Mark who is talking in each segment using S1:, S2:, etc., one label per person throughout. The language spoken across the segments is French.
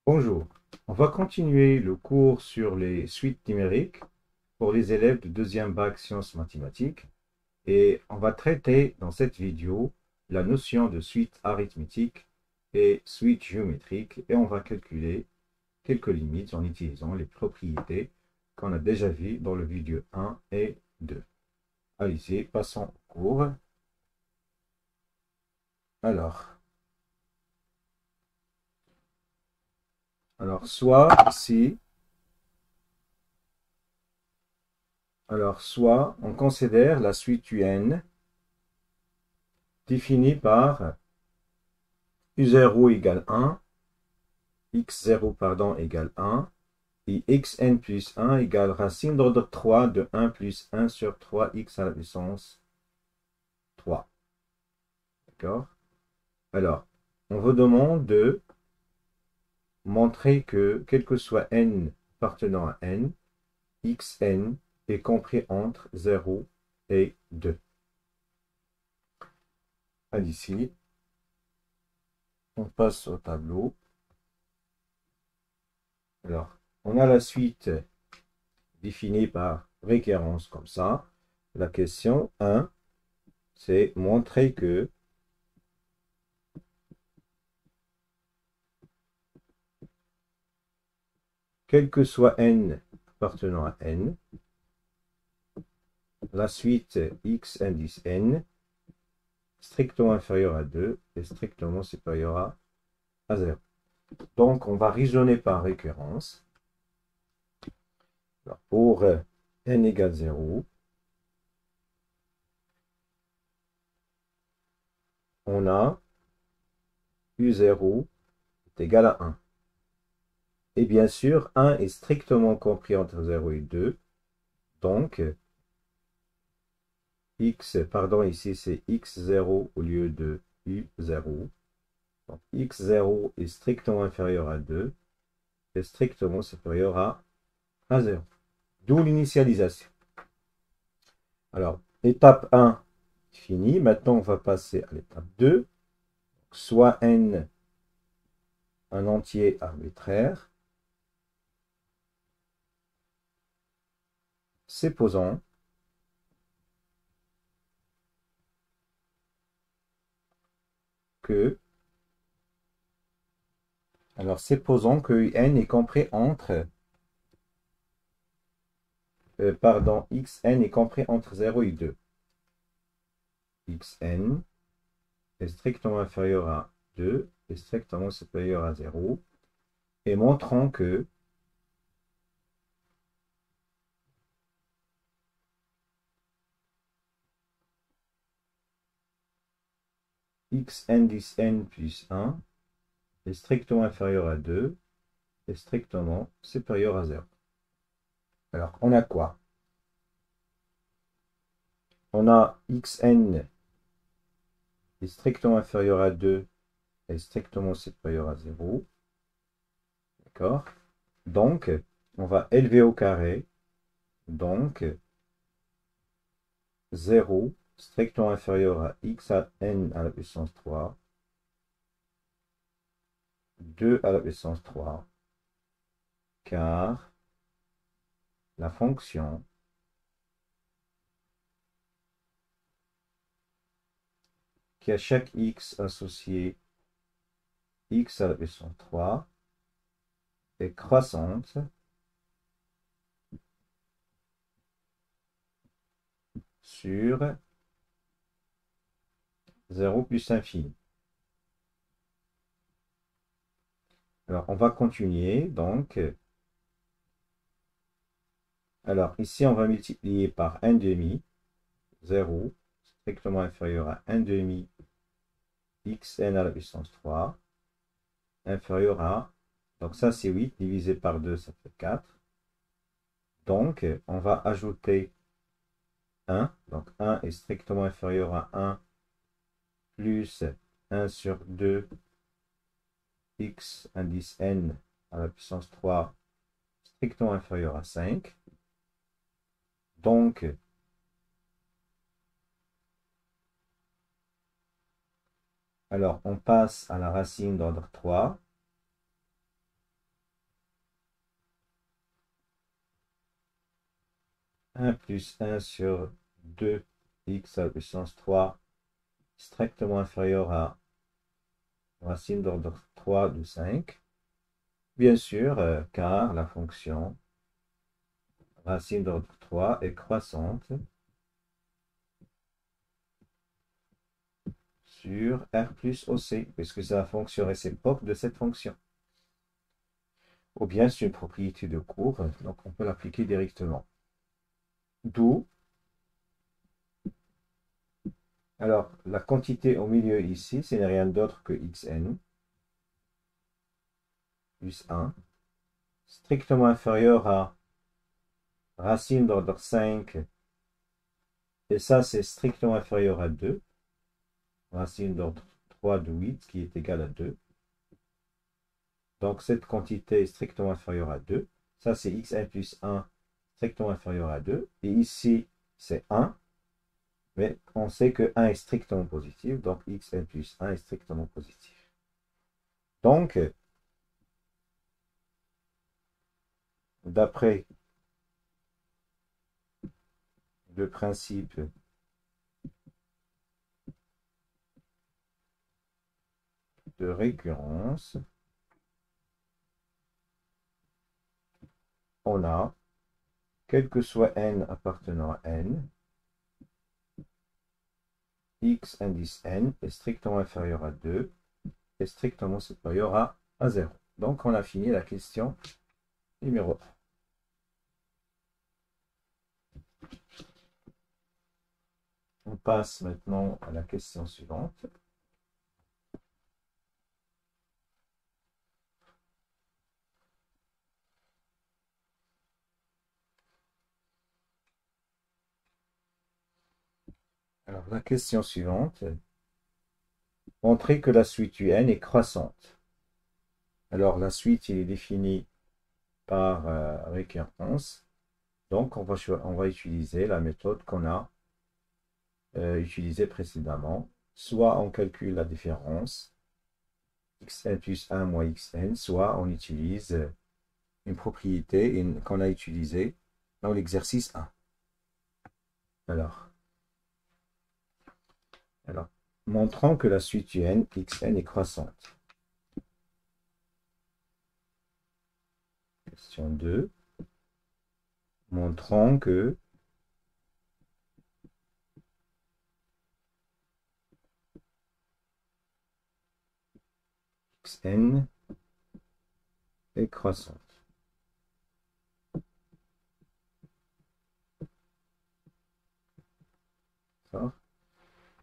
S1: Bonjour, on va continuer le cours sur les suites numériques pour les élèves de deuxième bac sciences mathématiques et on va traiter dans cette vidéo la notion de suite arithmétique et suite géométrique et on va calculer quelques limites en utilisant les propriétés qu'on a déjà vues dans le vidéo 1 et 2. Allez-y, passons au cours. Alors, soit ici, soit on considère la suite UN définie par U0 égale 1, x0 pardon, égale 1, et xn plus 1 égale racine d'ordre 3 de 1 plus 1 sur 3x à la puissance 3. D'accord? Alors, on vous demande de montrer que, quel que soit n appartenant à n, xn est compris entre 0 et 2. Allez, ici, on passe au tableau. Alors, on a la suite définie par récurrence comme ça. La question 1, c'est montrer que quel que soit n appartenant à n, la suite x indice n strictement inférieure à 2 est strictement supérieure à 0. Donc, on va raisonner par récurrence. Alors, pour n égale 0, on a u0 est égal à 1. Et bien sûr, 1 est strictement compris entre 0 et 2. Donc, ici c'est x0 au lieu de u0. Donc, x0 est strictement inférieur à 2 est strictement supérieur à 0. D'où l'initialisation. Alors, étape 1 finie. Maintenant, on va passer à l'étape 2. Soit n un entier arbitraire. Supposons que supposons que n est compris entre xn est compris entre 0 et 2. Xn est strictement inférieur à 2 est strictement supérieur à 0 et montrons que x indice n plus 1 est strictement inférieur à 2 est strictement supérieur à 0. Alors, on a quoi? On a xn est strictement inférieur à 2 est strictement supérieur à 0. D'accord? Donc, on va élever au carré. Donc, 0 strictement inférieur à x à n à la puissance 3. 2 à la puissance 3. Car la fonction qui a chaque x associé x à la puissance 3 est croissante sur 0 plus infini. Alors, on va continuer. Donc, alors ici, on va multiplier par 1 demi. 0 strictement inférieur à 1 demi xn à la puissance 3 inférieur à, donc ça c'est 8 divisé par 2, ça fait 4. Donc, on va ajouter 1. Donc, 1 est strictement inférieur à 1 plus 1 sur 2 x indice n à la puissance 3 strictement inférieur à 5. Donc, alors on passe à la racine d'ordre 3. 1 plus 1 sur 2x à la puissance 3 strictement inférieur à racine d'ordre 3 de 5. Bien sûr, car la fonction racine d'ordre 3 est croissante sur R plus OC, puisque c'est la fonction réciproque de cette fonction. Ou bien c'est une propriété de cours, donc on peut l'appliquer directement. D'où, alors la quantité au milieu ici, ce n'est rien d'autre que xn plus 1, strictement inférieur à racine d'ordre 5, et ça c'est strictement inférieur à 2, racine d'ordre 3 de 8 qui est égal à 2. Donc cette quantité est strictement inférieure à 2. Ça c'est xn plus 1 strictement inférieur à 2. Et ici c'est 1. Mais on sait que 1 est strictement positif. Donc xn plus 1 est strictement positif. Donc, d'après le principe de récurrence, on a, quel que soit n appartenant à n, x indice n est strictement inférieur à 2 est strictement supérieur à 0. Donc on a fini la question numéro 1. On passe maintenant à la question suivante. Alors, la question suivante. Montrer que la suite UN est croissante. Alors, la suite, il est définie par récurrence. Donc, on va utiliser la méthode qu'on a utilisée précédemment. Soit on calcule la différence, xn plus 1 moins xn, soit on utilise une propriété qu'on a utilisée dans l'exercice 1. Alors, montrons que la suite UN xn est croissante. Question 2. Montrons que xn est croissante.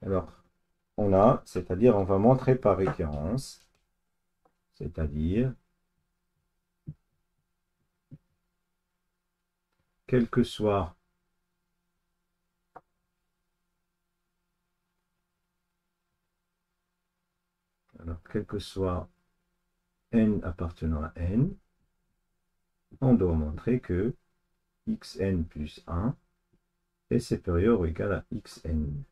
S1: Alors, on a, c'est-à-dire on va montrer par récurrence, c'est-à-dire quel que soit n appartenant à n, on doit montrer que xn plus 1 est supérieur ou égal à xn.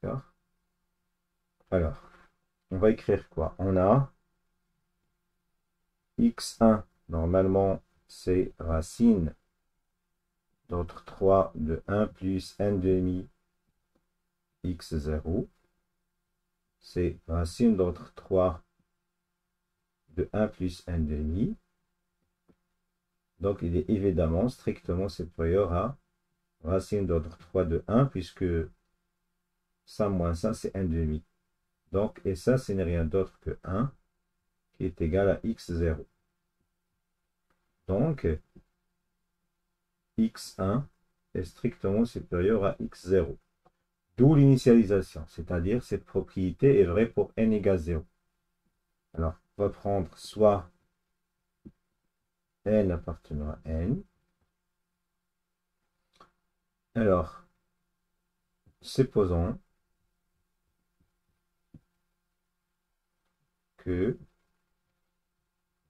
S1: D'accord? Alors, on va écrire quoi? On a x1, normalement, c'est racine d'ordre 3 de 1 plus n demi x0. C'est racine d'ordre 3 de 1 plus n demi. Donc, il est évidemment strictement supérieur à racine d'ordre 3 de 1, puisque ça moins ça, c'est 1 demi. Donc, et ça, ce n'est rien d'autre que 1, qui est égal à x0. Donc, x1 est strictement supérieur à x0. D'où l'initialisation, c'est-à-dire cette propriété est vraie pour n égale 0. Alors, on va prendre soit n appartenant à n. Alors, supposons que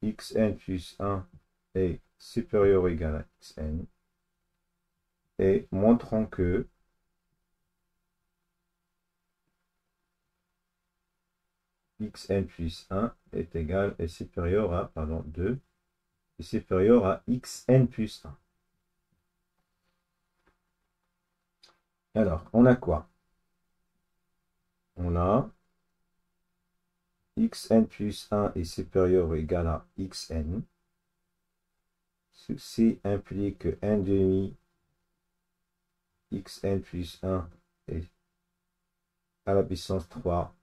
S1: xn plus 1 est supérieur ou égal à xn, et montrons que xn plus 1 est supérieur à, 2, est supérieur à xn plus 1. Alors, on a quoi? On a xn plus 1 est supérieur ou égal à xn. Ceci implique que 1 demi xn plus 1 est à la puissance 3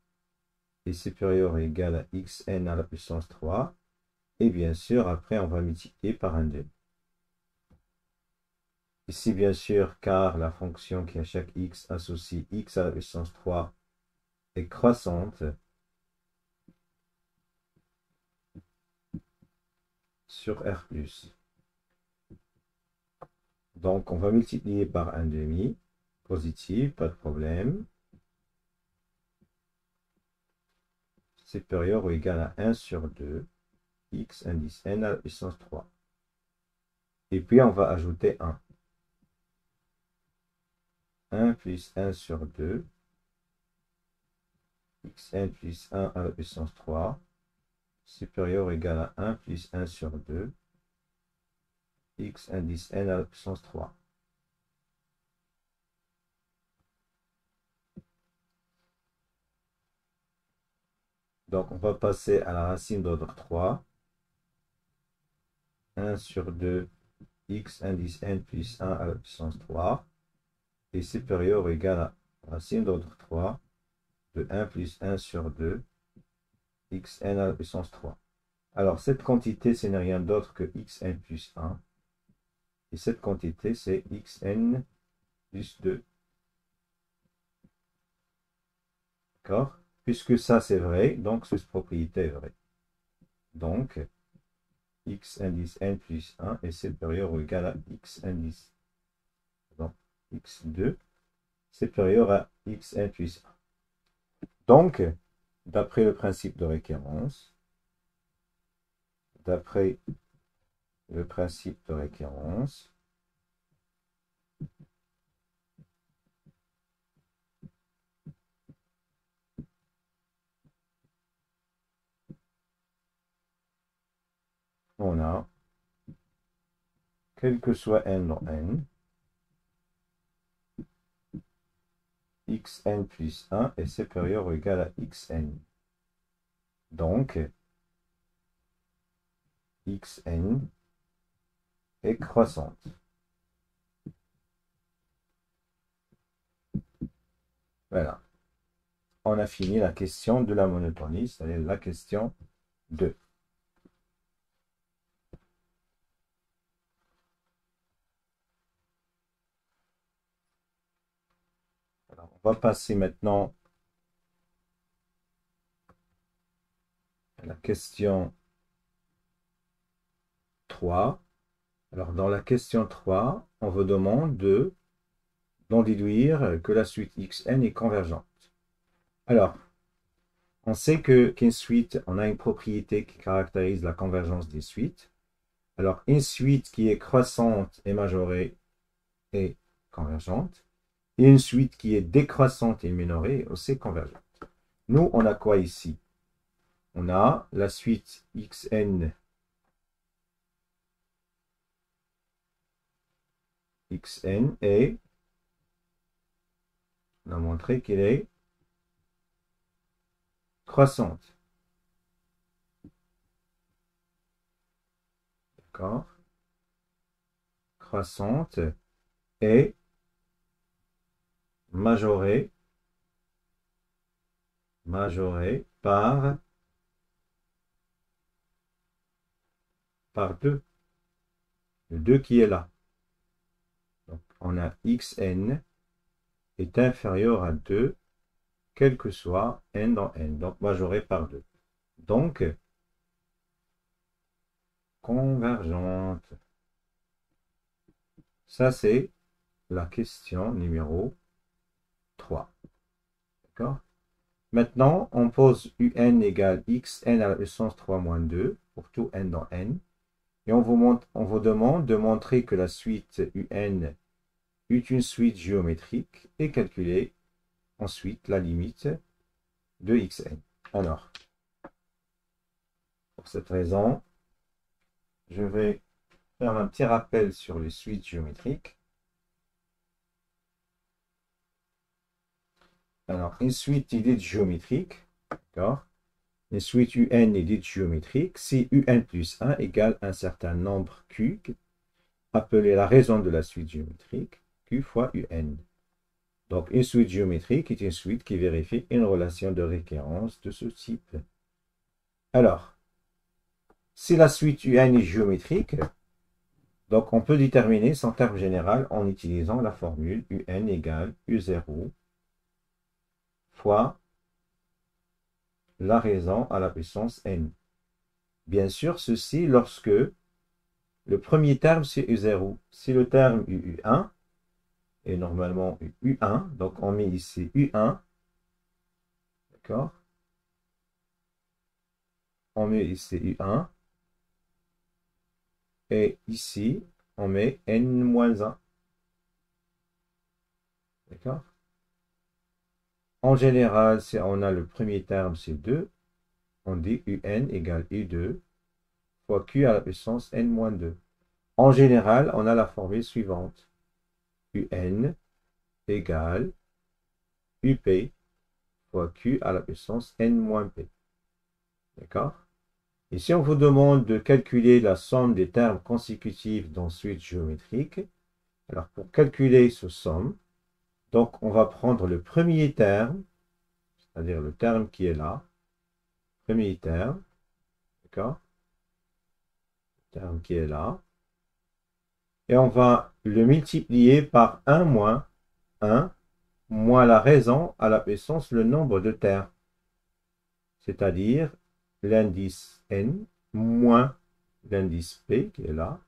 S1: est supérieur ou égal à xn à la puissance 3. Et bien sûr, après, on va multiplier par 1 demi. Ici, bien sûr, car la fonction qui à chaque x associe x à la puissance 3 est croissante sur R+. Donc, on va multiplier par 1 demi. Positif, pas de problème. Supérieur ou égal à 1 sur 2, x indice n à la puissance 3. Et puis, on va ajouter 1. 1 plus 1 sur 2, xn plus 1 à la puissance 3, supérieur ou égal à 1 plus 1 sur 2, x indice n à la puissance 3. Donc, on va passer à la racine d'ordre 3. 1 sur 2, x indice n plus 1 à la puissance 3 est supérieur ou égal à racine d'ordre 3 de 1 plus 1 sur 2, xn à la puissance 3. Alors, cette quantité, ce n'est rien d'autre que xn plus 1. Et cette quantité, c'est xn plus 2. D'accord? Puisque ça, c'est vrai, donc cette propriété est vraie. Donc, x indice n plus 1 est supérieur ou égal à x indice donc, x2 supérieur à xn plus 1. Donc, d'après le principe de récurrence, on a, quel que soit n dans n, xn plus 1 est supérieur ou égal à xn. Donc, xn est croissante. Voilà. On a fini la question de la monotonie, c'est-à-dire la question 2. Alors, on va passer maintenant à la question 3. Alors, dans la question 3, on vous demande d'en déduire que la suite xn est convergente. Alors, on sait qu'une suite, on a une propriété qui caractérise la convergence des suites. Alors, une suite qui est croissante et majorée est convergente. Et une suite qui est décroissante et minorée est aussi convergente. Nous, on a quoi ici? On a la suite xn et on a montré qu'elle est croissante. D'accord? Croissante et majorée par 2. Le 2 qui est là. Donc, on a xn est inférieur à 2, quel que soit n dans n. Donc, majoré par 2. Donc, convergente. Ça, c'est la question numéro 3. D'accord? Maintenant, on pose un égale xn à la puissance 3 moins 2 pour tout n dans n. Et on vous demande de montrer que la suite un est une suite géométrique et calculer ensuite la limite de xn. Alors, pour cette raison, je vais faire un petit rappel sur les suites géométriques. Alors, une suite est dite géométrique. D'accord? Une suite UN est dite géométrique si UN plus 1 égale un certain nombre Q, appelé la raison de la suite géométrique, Q fois UN. Donc, une suite géométrique est une suite qui vérifie une relation de récurrence de ce type. Alors, si la suite UN est géométrique, donc on peut déterminer son terme général en utilisant la formule UN égale U0 fois la raison à la puissance n. Bien sûr, ceci lorsque le premier terme c'est U0. Si le terme U1 est normalement U1, donc on met ici U1, d'accord? On met ici U1, et ici on met N-1, d'accord? En général, si on a le premier terme c'est 2, on dit UN égale U2 fois Q à la puissance N-2. En général, on a la formule suivante. UN égale UP fois Q à la puissance N-P. D'accord? Et si on vous demande de calculer la somme des termes consécutifs dans suite géométrique, alors pour calculer ce somme, donc on va prendre le premier terme, c'est-à-dire le terme qui est là, premier terme, d'accord? Le terme qui est là, et on va le multiplier par 1 moins 1 moins la raison à la puissance le nombre de termes, c'est-à-dire l'indice n moins l'indice p qui est là,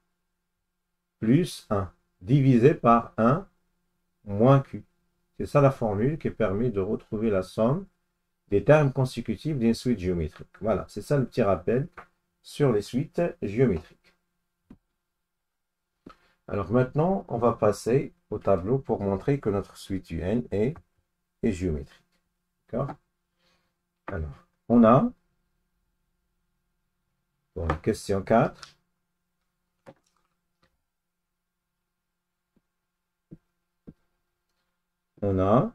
S1: plus 1, divisé par 1 moins q. C'est ça la formule qui permet de retrouver la somme des termes consécutifs d'une suite géométrique. Voilà, c'est ça le petit rappel sur les suites géométriques. Alors maintenant, on va passer au tableau pour montrer que notre suite UN est géométrique. D'accord? Alors, on a, pour la question 4, on a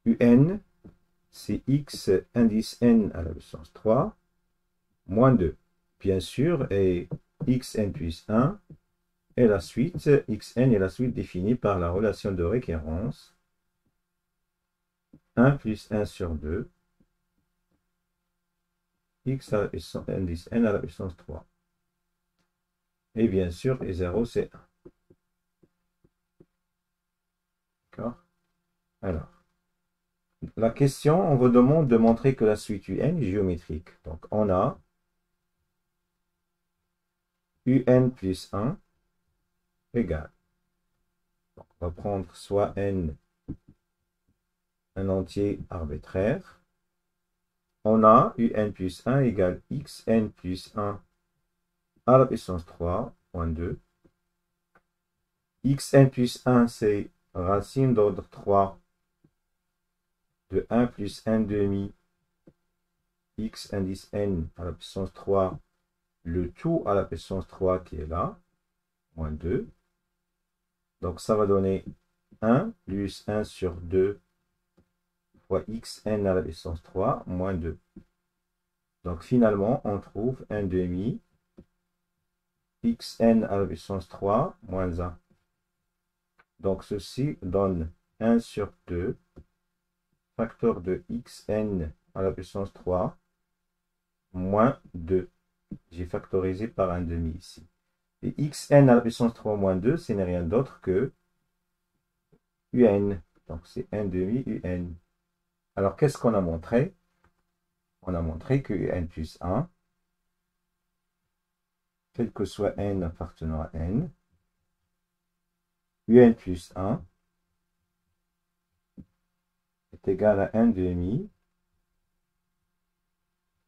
S1: UN, c'est x indice n à la puissance 3, moins 2. Bien sûr, et xn plus 1 est la suite, xn est la suite définie par la relation de récurrence 1 plus 1 sur 2, x à la indice n à la puissance 3. Et bien sûr, et 0, c'est 1. D'accord? Alors, la question, on vous demande de montrer que la suite UN est géométrique. Donc, on a UN plus 1 égale. Donc, on va prendre soit n un entier arbitraire. On a UN plus 1 égale xn plus 1 à la puissance 3 moins 2. Xn plus 1, c'est racine d'ordre 3 de 1 plus 1 demi x indice n à la puissance 3, le tout à la puissance 3 qui est là, moins 2. Donc ça va donner 1 plus 1 sur 2 fois xn à la puissance 3, moins 2. Donc finalement, on trouve 1 demi xn à la puissance 3, moins 1. Donc ceci donne 1 sur 2, facteur de xn à la puissance 3, moins 2. J'ai factorisé par 1 demi ici. Et xn à la puissance 3 moins 2, ce n'est rien d'autre que un. Donc c'est 1 demi un. Alors qu'est-ce qu'on a montré? On a montré que un plus 1, quel que soit n appartenant à n, un plus 1 est égal à 1 demi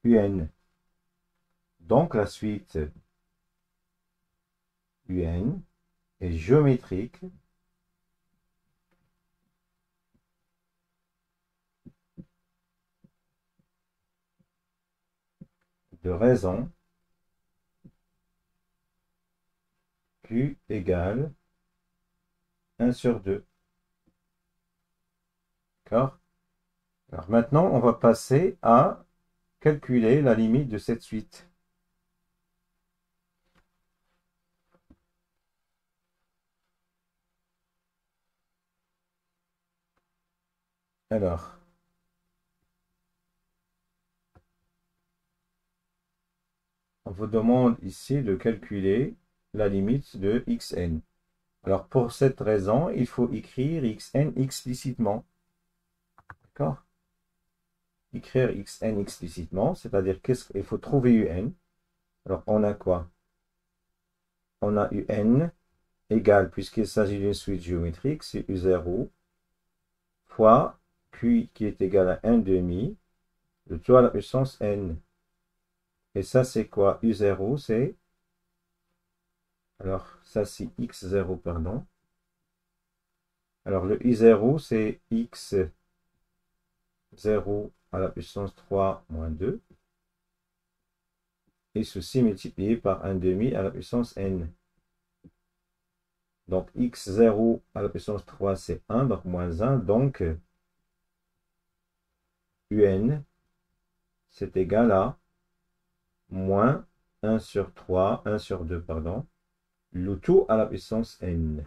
S1: un. Donc la suite un est géométrique de raison Q égale 1 sur 2. D'accord? Alors maintenant, on va passer à calculer la limite de cette suite. Alors, on vous demande ici de calculer la limite de xn. Alors, pour cette raison, il faut écrire xn explicitement. D'accord? Écrire xn explicitement, c'est-à-dire qu'il faut trouver un. Alors, on a quoi? On a un égale, puisqu'il s'agit d'une suite géométrique, c'est u0 fois q qui est égal à 1 demi, le tout à la puissance n. Et ça, c'est quoi? U0, c'est... Alors, ça, c'est x0, pardon. Alors, le u0, c'est x0 à la puissance 3 moins 2. Et ceci multiplié par 1 demi à la puissance n. Donc, x0 à la puissance 3, c'est 1, donc moins 1. Donc, un, c'est égal à moins 1 sur 3, 1 sur 2, pardon, le tout à la puissance n.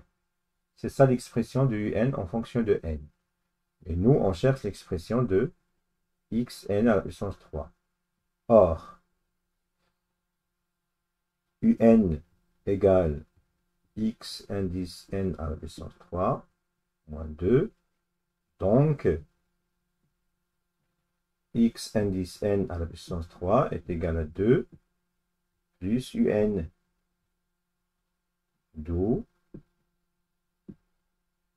S1: C'est ça l'expression de un en fonction de n. Et nous, on cherche l'expression de xn à la puissance 3. Or, un égale x indice n à la puissance 3 moins 2. Donc, x indice n à la puissance 3 est égal à 2 plus un. D'où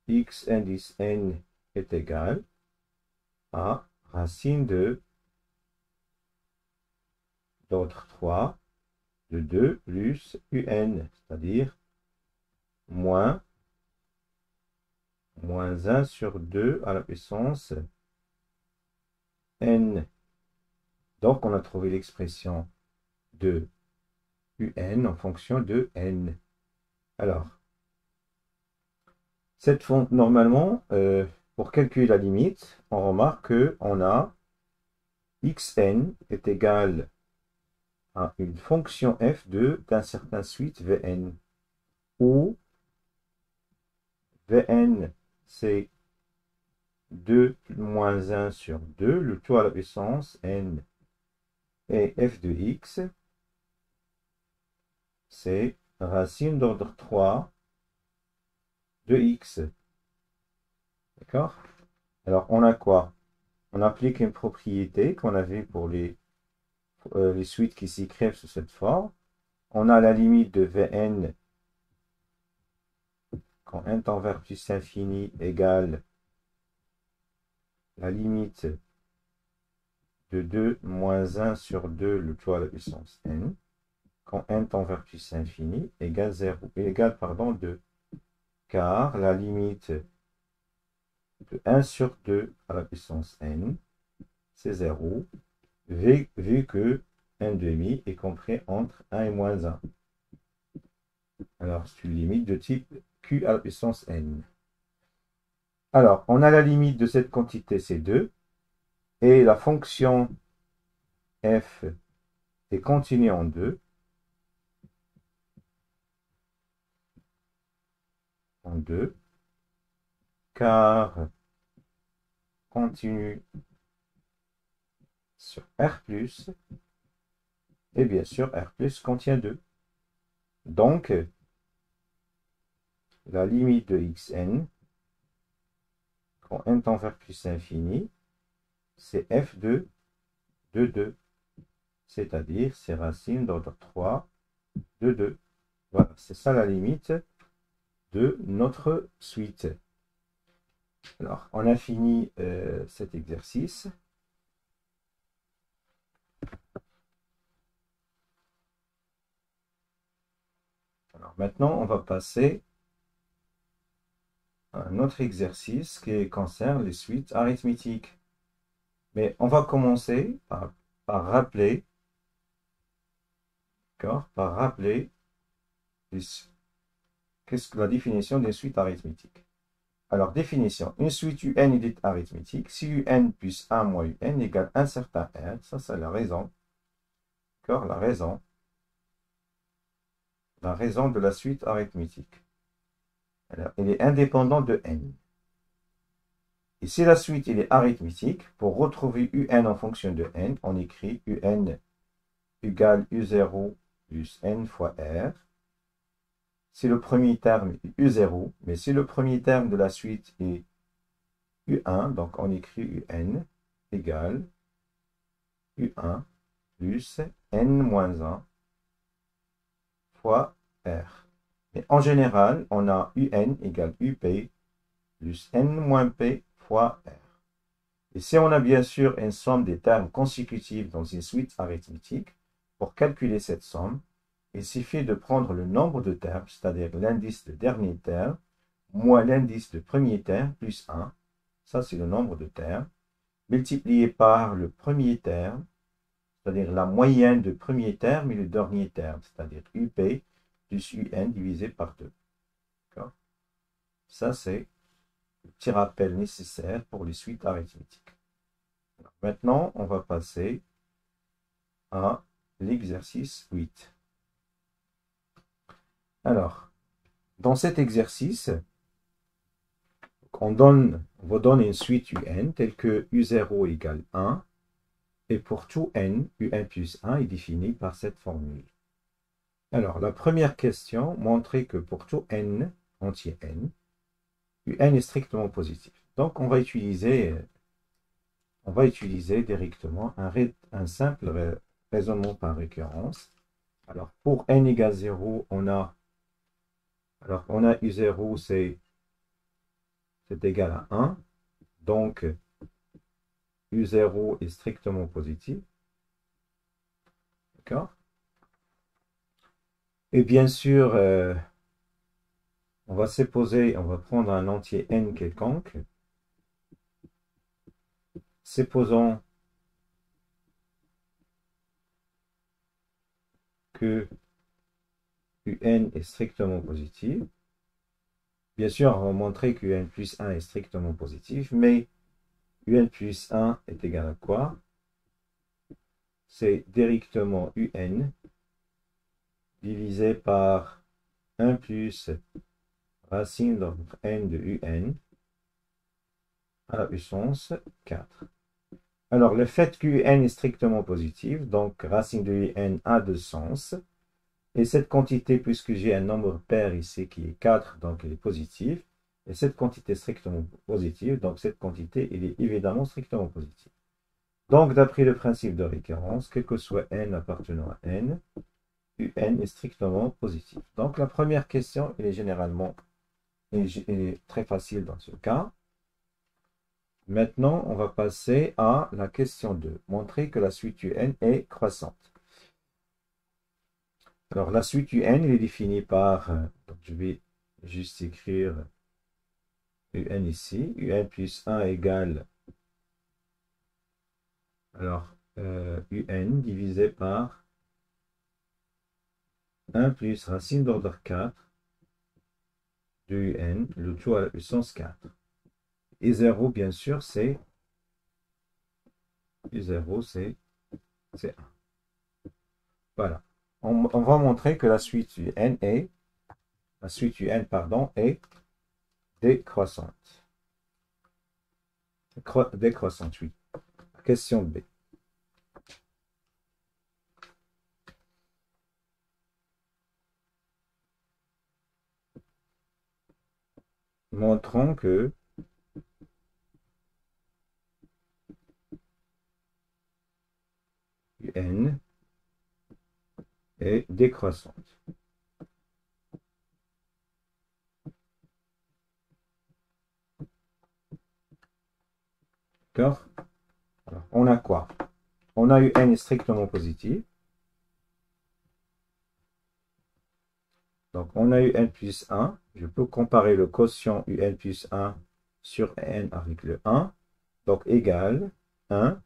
S1: x indice n est égal à racine de d'ordre 3 de 2 plus un, c'est-à-dire moins 1 sur 2 à la puissance n. Donc, on a trouvé l'expression de un en fonction de n. Alors, cette fonte, normalement, pour calculer la limite, on remarque qu'on a xn est égal à une fonction f d'un certain suite Vn, où Vn, c'est 2 moins 1 sur 2, le tout à la puissance n. Et f de x, c'est racine d'ordre 3 de x. D'accord? Alors, on a quoi? On applique une propriété qu'on avait pour les suites qui s'écrivent sous cette forme. On a la limite de Vn quand n tend vers plus infini égale la limite de 2 moins 1 sur 2, le tout à la puissance n, quand n tend vers plus infini égale 0, égale, pardon, 2. Car la limite de 1 sur 2 à la puissance n, c'est 0, vu que n demi est compris entre 1 et moins 1. Alors, c'est une limite de type q à la puissance n. Alors, on a la limite de cette quantité, c'est 2, et la fonction f est continue en 2, car continue sur R+, et bien sûr, R+, contient 2. Donc, la limite de xn, quand n tend vers plus infini, c'est f de 2, c'est-à-dire c'est racine d'ordre 3 de 2. Voilà, c'est ça la limite de notre suite. Alors, on a fini cet exercice. Alors maintenant, on va passer à un autre exercice qui concerne les suites arithmétiques. Mais on va commencer par rappeler, par rappeler qu'est-ce que la définition des suites arithmétiques. Alors, définition. Une suite UN est dite arithmétique si UN plus 1 moins UN égale un certain R. Ça, c'est la raison. D'accord? La raison de la suite arithmétique. Alors, elle est indépendante de N. Et si la suite elle est arithmétique, pour retrouver UN en fonction de N, on écrit UN égale U0 plus N fois R. Si le premier terme est U0, mais si le premier terme de la suite est U1, donc on écrit UN égale U1 plus N-1 fois R. Et en général, on a UN égale UP plus N-P fois R. Et si on a bien sûr une somme des termes consécutifs dans une suite arithmétique, pour calculer cette somme, il suffit de prendre le nombre de termes, c'est-à-dire l'indice de dernier terme, moins l'indice de premier terme, plus 1. Ça, c'est le nombre de termes, multiplié par le premier terme, c'est-à-dire la moyenne de premier terme et le dernier terme, c'est-à-dire UP plus UN divisé par 2. Ça, c'est le petit rappel nécessaire pour les suites arithmétiques. Alors, maintenant, on va passer à l'exercice 8. Alors, dans cet exercice, on vous donne une suite UN telle que U0 égale 1, et pour tout n, UN plus 1 est défini par cette formule. Alors, la première question montrait que pour tout n, entier n, UN est strictement positif. Donc, on va utiliser directement un simple raisonnement par récurrence. Alors, pour n égale 0, on a U0, c'est égal à 1. Donc, U0 est strictement positif. D'accord? Et bien sûr, on va prendre un entier n quelconque. Supposons que UN est strictement positif. Bien sûr, on va montrer que UN plus 1 est strictement positif, mais UN plus 1 est égal à quoi? C'est directement UN divisé par 1 plus racine d'ordre n de UN à la puissance 4. Alors, le fait que UN est strictement positif, donc racine de UN a de sens. Et cette quantité, puisque j'ai un nombre pair ici qui est 4, donc elle est positive. Et cette quantité est strictement positive, donc cette quantité, elle est évidemment strictement positive. Donc, d'après le principe de récurrence, quel que soit n appartenant à n, UN est strictement positif. Donc, la première question, elle est très facile dans ce cas. Maintenant, on va passer à la question 2. Montrer que la suite UN est croissante. Alors, la suite UN, elle est définie par, donc je vais juste écrire UN ici. UN plus 1 égale, alors, UN divisé par 1 plus racine d'ordre 4 de UN, le tout à la puissance 4. Et 0, bien sûr, c'est 1. Voilà. On va montrer que la suite UN est décroissante. Décroissante, oui. Question B. Montrons que UN est décroissante. D'accord? On a quoi? On a UN est strictement positif. Donc, on a UN plus 1. Je peux comparer le quotient UN plus 1 sur N avec le 1. Donc, égal 1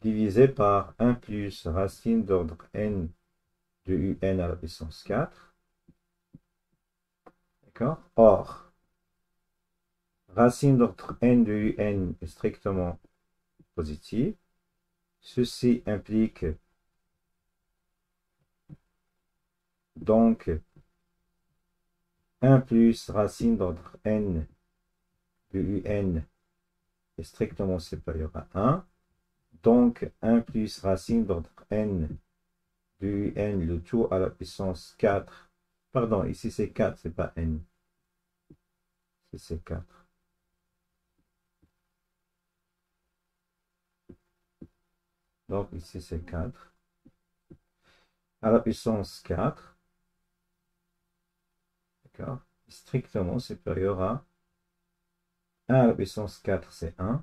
S1: divisé par 1 plus racine d'ordre N de UN à la puissance 4. D'accord? Or, racine d'ordre n de un est strictement positive. Ceci implique donc 1 plus racine d'ordre n de un est strictement supérieur à 1. Donc 1 plus racine d'ordre n de un, le tout à la puissance 4. Pardon, ici c'est 4, c'est pas n. C'est 4. Donc ici c'est 4. À la puissance 4. D'accord? Strictement supérieur à 1 à la puissance 4, c'est 1.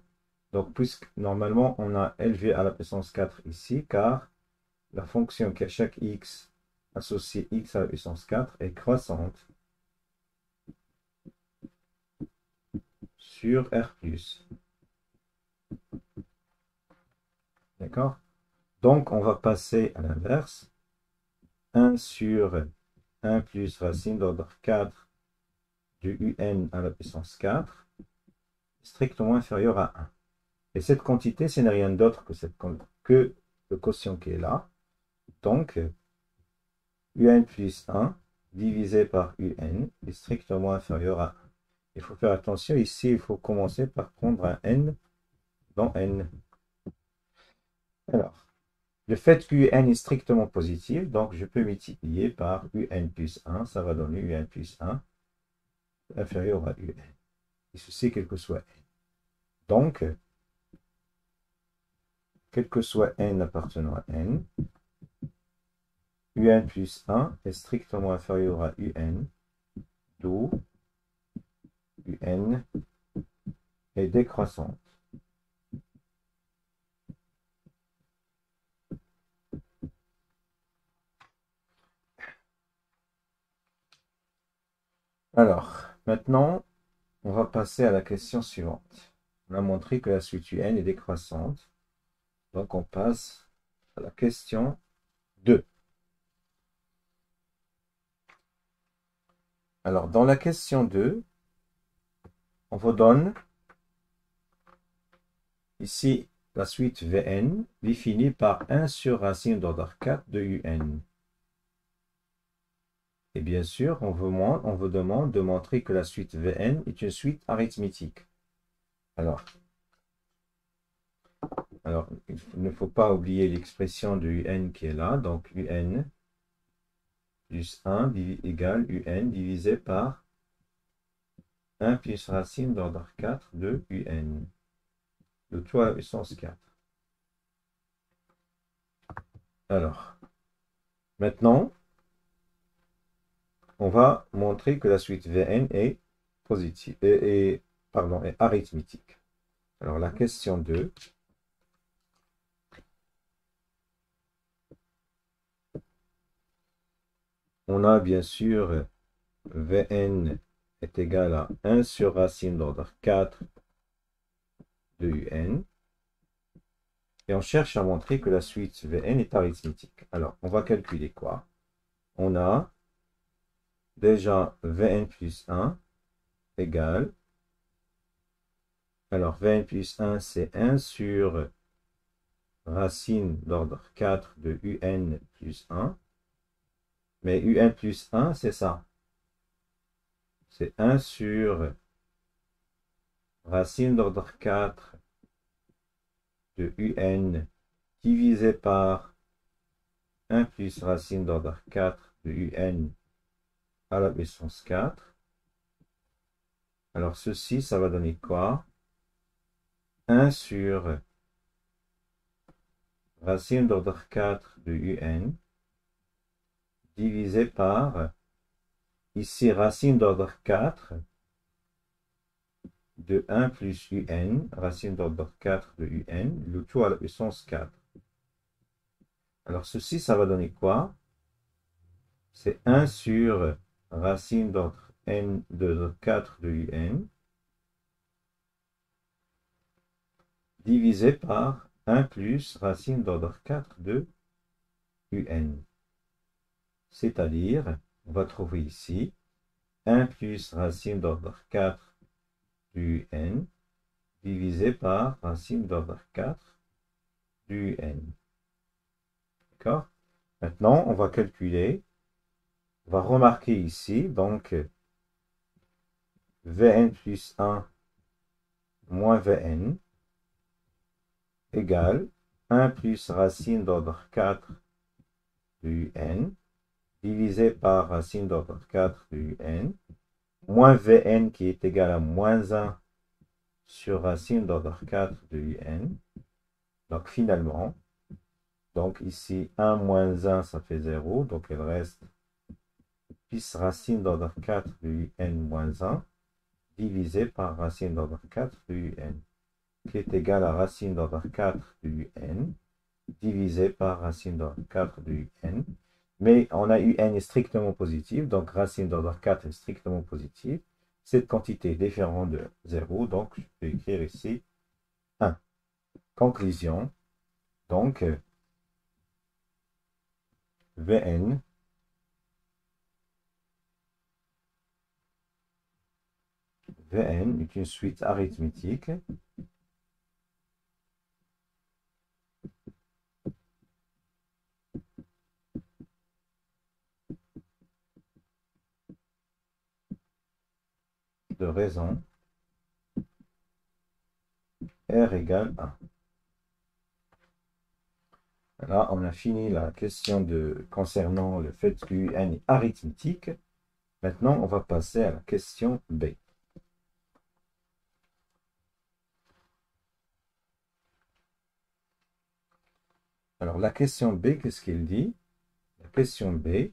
S1: Donc, puisque normalement, on a élevé à la puissance 4 ici, car la fonction qui à chaque x associée x à la puissance 4 est croissante sur R+. D'accord? Donc, on va passer à l'inverse. 1 sur 1 plus racine d'ordre 4 de un à la puissance 4, strictement inférieur à 1. Et cette quantité, ce n'est rien d'autre que le quotient qui est là. Donc, un plus 1 divisé par un est strictement inférieur à 1. Il faut faire attention, ici, il faut commencer par prendre un n dans n. Alors, le fait que un est strictement positif, donc je peux multiplier par un plus 1, ça va donner un plus 1 inférieur à un. Et ceci, quel que soit n. Donc, quel que soit n appartenant à n, un plus 1 est strictement inférieur à un, d'où un est décroissante. Alors, maintenant, on va passer à la question suivante. On a montré que la suite UN est décroissante. Donc, on passe à la question 2. Alors, dans la question 2, on vous donne ici la suite Vn définie par 1 sur racine d'ordre 4 de Un. Et bien sûr, on vous demande de montrer que la suite Vn est une suite arithmétique. Alors, il ne faut pas oublier l'expression de Un qui est là. Donc, Un plus 1 égale Un divisé par 1 plus racine d'ordre 4 de Un. Le tout à la puissance 4. Alors, maintenant, on va montrer que la suite Vn est positive, est arithmétique. Alors, la question 2. On a bien sûr Vn est égal à 1 sur racine d'ordre 4 de Un. Et on cherche à montrer que la suite Vn est arithmétique. Alors, on va calculer quoi? On a déjà Vn plus 1 égale. Alors, Vn plus 1, c'est 1 sur racine d'ordre 4 de Un plus 1. Mais Un plus 1, c'est ça. C'est 1 sur racine d'ordre 4 de Un divisé par 1 plus racine d'ordre 4 de Un à la puissance 4. Alors, ceci, ça va donner quoi? 1 sur racine d'ordre 4 de Un divisé par, ici, racine d'ordre 4 de 1 plus Un, racine d'ordre 4 de Un, le tout à la puissance 4. Alors, ceci, ça va donner quoi? C'est 1 sur racine d'ordre n de 4 de Un divisé par 1 plus racine d'ordre 4 de Un. C'est-à-dire, on va trouver ici 1 plus racine d'ordre 4 du n divisé par racine d'ordre 4 du n. D'accord? Maintenant, on va calculer. On va remarquer ici, donc, Vn plus 1 moins Vn égale 1 plus racine d'ordre 4 du n divisé par racine d'ordre 4 du n moins Vn qui est égal à moins 1 sur racine d'ordre 4 de un. Donc finalement, donc ici 1 moins 1 ça fait 0, donc il reste plus racine d'ordre 4 de un moins 1 divisé par racine d'ordre 4 de un, qui est égal à racine d'ordre 4 de n divisé par racine d'ordre 4 de n. Mais on a eu n est strictement positif, donc racine d'ordre 4 est strictement positive. Cette quantité est différente de 0, donc je peux écrire ici 1. Conclusion, donc Vn est une suite arithmétique de raisons R égale 1. Là, on a fini la question concernant le fait que UN est arithmétique. Maintenant, on va passer à la question B. Alors, la question B, qu'est-ce qu'elle dit? La question B,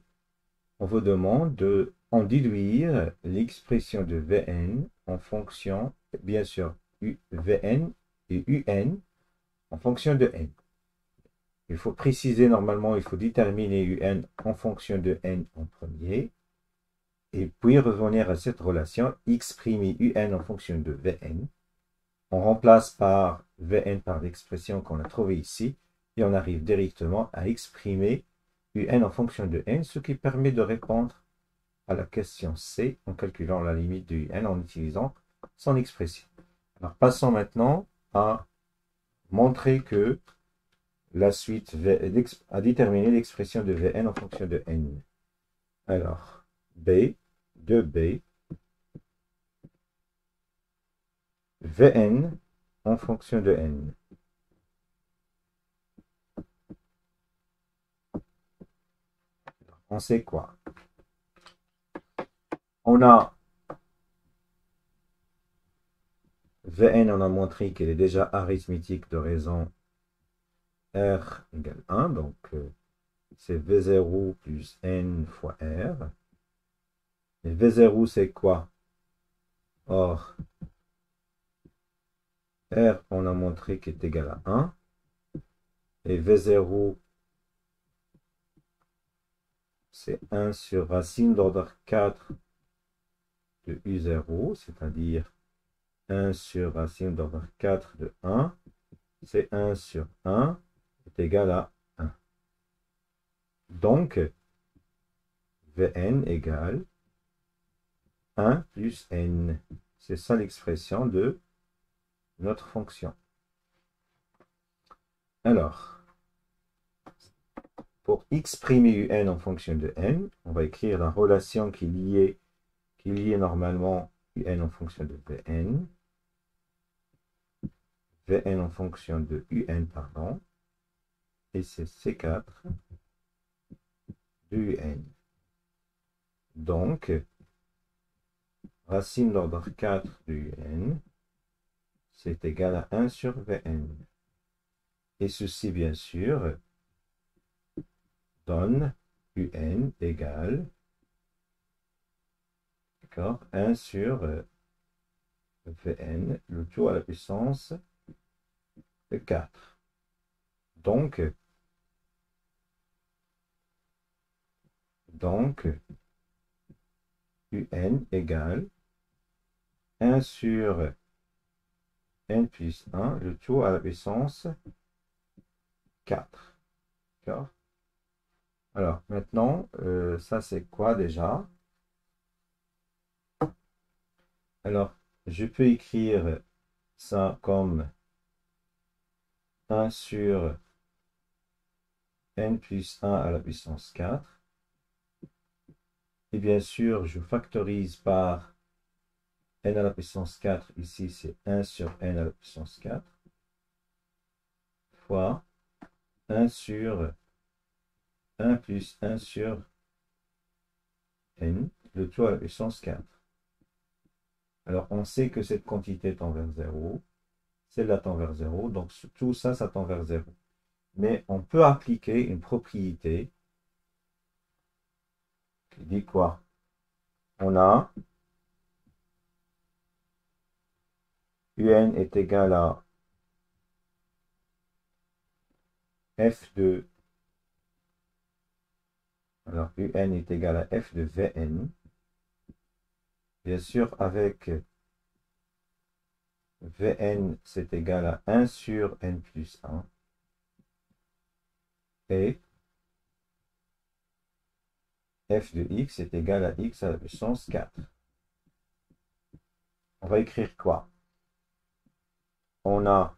S1: on vous demande de en déduire l'expression de Vn en fonction, bien sûr, Vn et Un en fonction de n. Il faut préciser normalement, il faut déterminer Un en fonction de n en premier, et puis revenir à cette relation, exprimer Un en fonction de Vn. On remplace par Vn par l'expression qu'on a trouvée ici, et on arrive directement à exprimer Un en fonction de n, ce qui permet de répondre à la question C en calculant la limite de Un en utilisant son expression. Alors passons maintenant à montrer que la suite a déterminé l'expression de Vn en fonction de n. Alors, B, de B, Vn en fonction de n. On sait quoi? On a Vn, on a montré qu'elle est déjà arithmétique de raison R égale 1, donc c'est V0 plus n fois R. Et V0, c'est quoi? Or, R, on a montré qu'il est égal à 1. Et V0, c'est 1 sur racine d'ordre 4 de U0, c'est-à-dire 1 sur racine d'ordre 4 de 1. C'est 1 sur 1 est égal à 1. Donc, Vn égale 1 plus n. C'est ça l'expression de notre fonction. Alors, pour exprimer Un en fonction de n, on va écrire la relation qui est liée normalement Un en fonction de Vn. Vn en fonction de Un, pardon. Et c'est C4 de Un. Donc, racine d'ordre 4 de Un, c'est égal à 1 sur Vn. Et ceci, bien sûr, donne Un égale 1 sur Vn, le tout à la puissance de 4. Donc Un égale 1 sur n plus 1, le tout à la puissance 4. D'accord? Alors, maintenant, ça c'est quoi déjà? Alors, je peux écrire ça comme 1 sur n plus 1 à la puissance 4. Et bien sûr, je factorise par n à la puissance 4. Ici, c'est 1 sur n à la puissance 4 fois 1 sur 1 plus 1 sur n, le tout à la puissance 4. Alors, on sait que cette quantité tend vers 0, celle-là tend vers 0, donc tout ça, ça tend vers 0. Mais on peut appliquer une propriété qui dit quoi? On a un est égal à f de, alors un est égal à f de Vn, bien sûr avec Vn c'est égal à 1 sur n plus 1, et f de x est égal à x à la puissance 4. On va écrire quoi? On a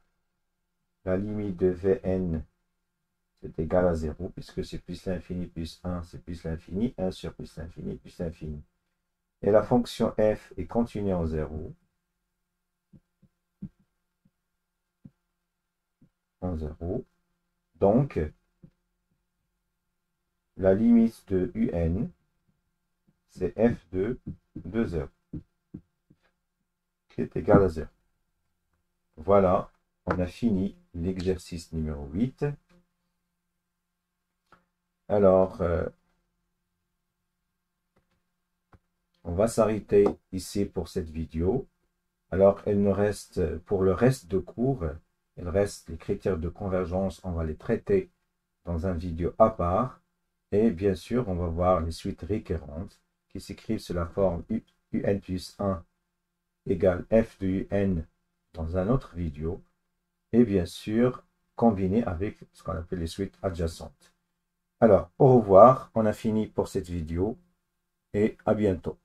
S1: la limite de Vn c'est égal à 0, puisque c'est plus l'infini plus 1, c'est plus l'infini, 1 sur plus l'infini plus l'infini. Et la fonction f est continue en 0. En 0. Donc, la limite de un, c'est f de 0, qui est égal à 0. Voilà, on a fini l'exercice numéro 8. Alors, on va s'arrêter ici pour cette vidéo. Alors, il nous reste, pour le reste de cours, il reste les critères de convergence, on va les traiter dans un vidéo à part. Et bien sûr, on va voir les suites récurrentes qui s'écrivent sous la forme un plus 1 égale f de un dans un autre vidéo. Et bien sûr, combiné avec ce qu'on appelle les suites adjacentes. Alors, au revoir, on a fini pour cette vidéo et à bientôt.